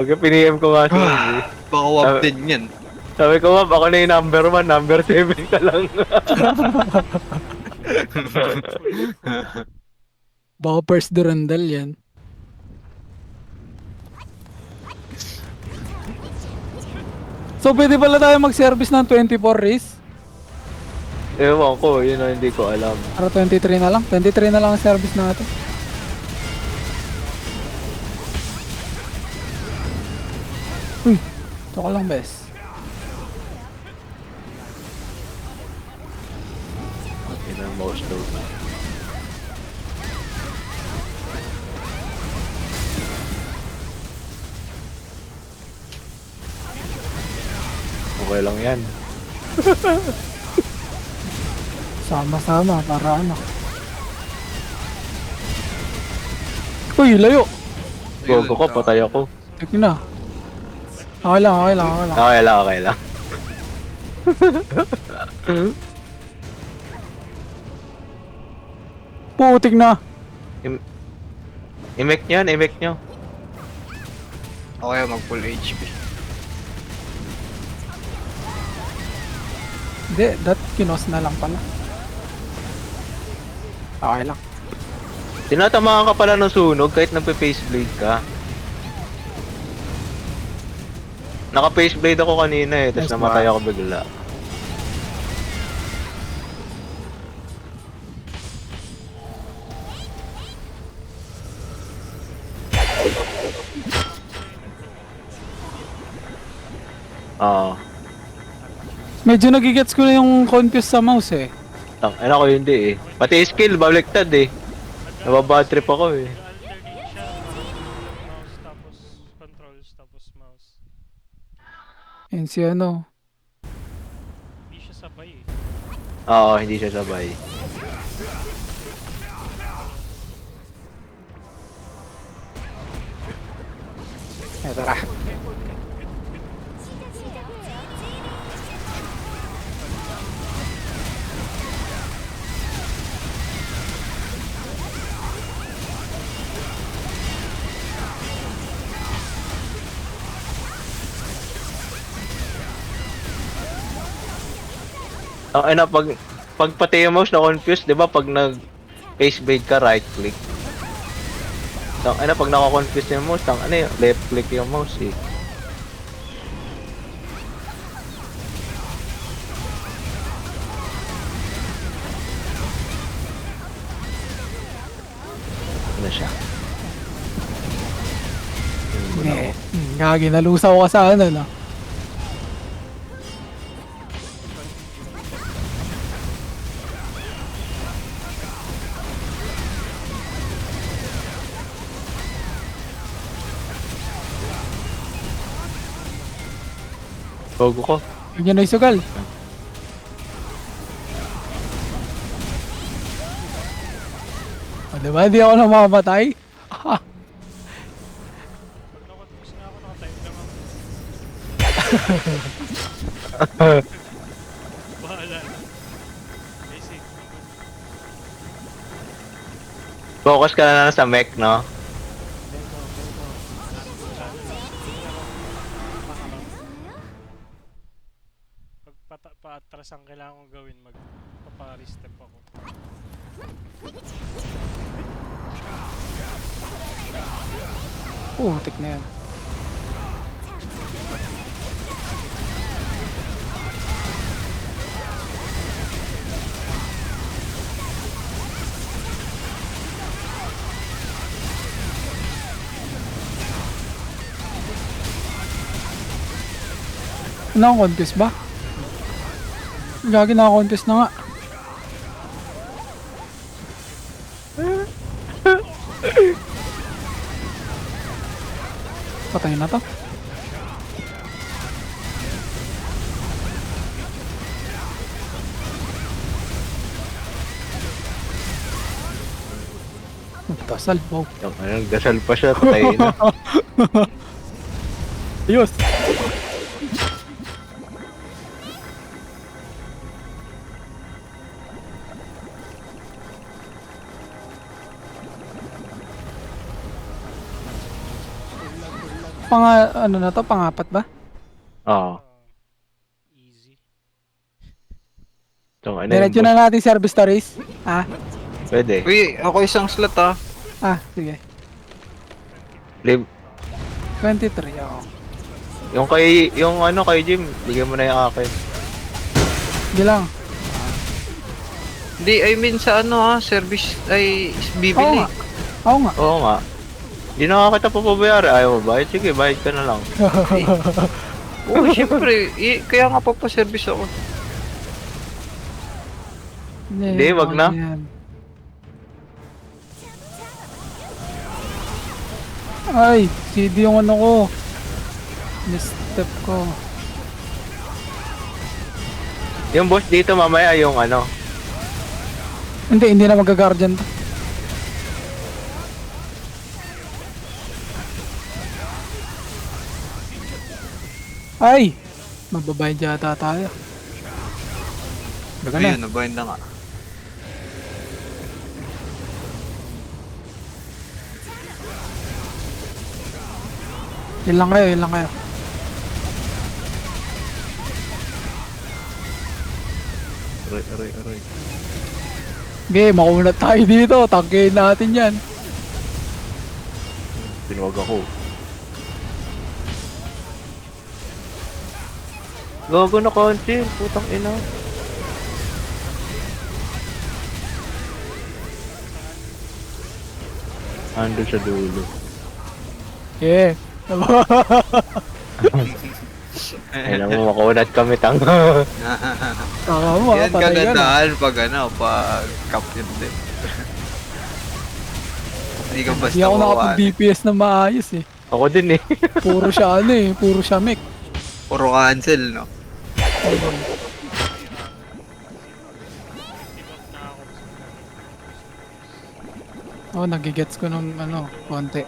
Pag piniem ko nga siya, eh. Baka wag din yan. Sabi ko, ma'am, ako na yung number 1, number 7 ka lang. Baka first durandal yan. So, pwede pala tayo mag-service ng 24 race? Ewan ko, yun ang hindi ko alam. Para 23 na lang? 23 na lang ang service natin. Uy, ito ka lang, bes. Yun ang mouse load. Okay lang yan. Sama-sama, para ano. Uy, layo! Gogo ko, patay ako. Tek na. Okay lang, okay lang, okay lang. Okay lang, okay lang. Putik na. I-mech nyo yan, i-mech nyo. O kaya mag full HP. Hindi, kinos na lang pala. Okay lang. Tinatamaan ka pala ng sunog kahit nagpe-faceblade ka. Naka-faceblade ako kanina eh, tapos Nice, namatay ako bigla. Oo. Medyo nagigets ko na yung confuse sa mouse eh. Ano ako hindi eh. Pati skill, baliktad eh. Nababad trip ako eh. Alternate siya, mouse tapos controls tapos mouse. Yun si ano. Hindi siya sabay eh. Oo, hindi siya sabay. Eto na. Ano, pag pati yung mouse na confused, 'di ba? Pag nag face blade ka, right click. Ano, pag naka-confuse yung mouse, ano yung left click yung mouse eh. Ano siya? Gagi, nalusaw ka sa ano no. Gogo ko. Yun na isugal. O diba, hindi ako namamatay? Pag nakonfuse na ako, naka-time lang ako. Bahala na. Basic. Focus ka na lang sa mech, no? Pag pa-atras ang kailangan kong gawin, magpapa-restep ako. Putik na yan. Naka-contest ba? Gagi, naka-contest na nga. Patay na to. Nagdasal, wow. Nagdasal pa siya, patay na. Ayos. ano na to, pang-apat ba? Oo. Easy. Tang ina Diretso yung na natin service to race. Ah, pwede. Uy, ako isang slot ah. sige. Live. 23, oo. Yung ano kay Jim, bigyan mo na yung akin. Hindi lang. Hindi, I mean sa ano service ay Oo bibili. nga. Oo nga. Oo nga. Hindi na nga kita papabayari. Ayaw mo bayad? Sige, bayad ka na lang. Oo, syempre. Kaya nga pagpa-service ako. Hindi, wag na. yan. Ay, CD yung ano ko. Misstep ko. Yung boss dito mamaya yung ano. Hindi na mag-guardian to. Ay! Mababayad yata tayo. Baga na. Ayun, nabind na nga. Yun lang kayo, yun lang kayo. Aray. Okay, makulat tayo dito. Tangkein natin yan. Tinuwag ako. Gago na konti. Putang ina. Ando sa dulo. Yeah. Ayun mo, makunat kami tanga. Tama mo, Yan patay ka na. kagandahan pag pag captain din. Hindi ka basta Hindi ako mawaan. nakapag-DPS na maayos eh. Ako din eh. Puro siya ano eh, puro siya mech. Puro cancel, no? Debuff na ako. Oh, nagigets ko ng ano, konti.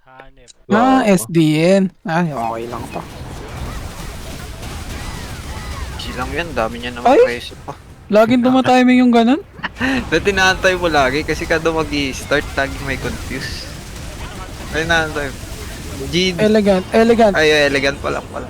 Hanep. Ah, Oo. SDN. Ah, okay lang to. Easy lang yan, dami niya Ay! naman preso pa. Laging tumatiming yung ganun. Dati naantay mo lagi kasi kada mag-i-start, lagi may confuse. Ay, naantay. G... Elegant, elegant. Ay, elegant pa lang pala.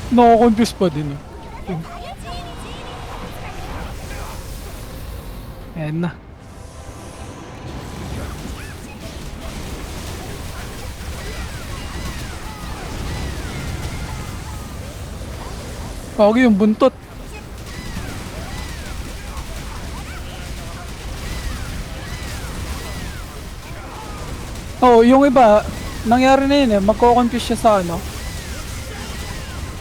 Nako-confuse pa din eh. Ayan na. Okay, yung buntot. Oh, yung iba, nangyari na yun eh. Magko-confuse siya sa ano.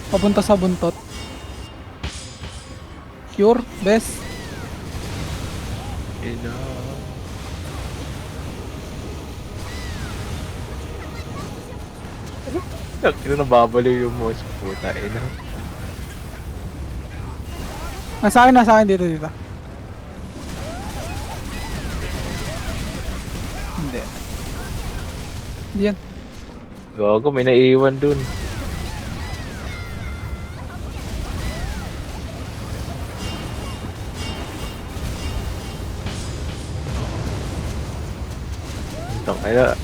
Papunta sa buntot. Cure, best. Ina. Ina nababaliw yung mouse. Puta ina. Nasa akin dito. Hindi. Hindi yan. Gago, may naiiwan dun. Tangina.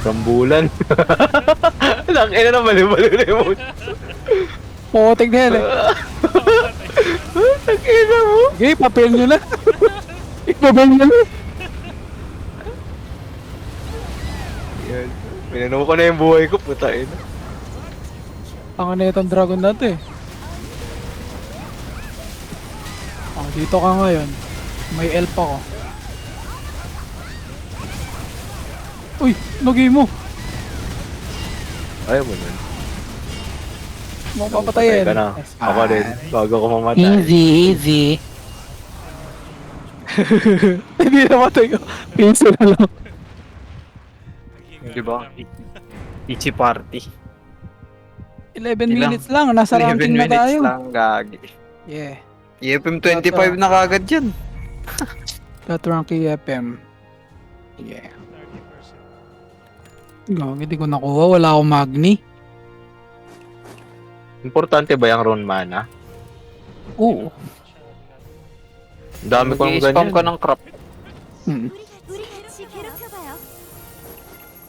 Rambulan. Tangina na mali-mali na yung mouse. Putik na yan eh. Tangina mo. Okay, papel nyo na. Papel nyo na. Yan. Pinanong ko na yung buhay ko, puta ina. Ang ano itong dragon na to eh. Oh, dito ka ngayon. May elf ako. Uy, lagi mo. Ayaw mo nun. Mapapatayin. Patay ka na. Ako din. Bago ko mamatay. Easy. Hindi namatay ko. Pinso na lang. Naging Diba? ganun lang. Easy party. 11 Ilang? minutes lang. Nasa 11 ranking na minutes tayo. lang, gagi. Yeah. EFM 25 na kagad yan. Got ranking FM. Yeah. 30%. Gagi, di ko nakuha. Wala akong Magni. Importante ba yung rune mana? Oo. Ang dami ko ng Mag-i-spam ganyan. ka ng crop. Hmm. 우리 같이 괴롭혀봐요.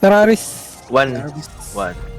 Terraris. One. Terraris. One.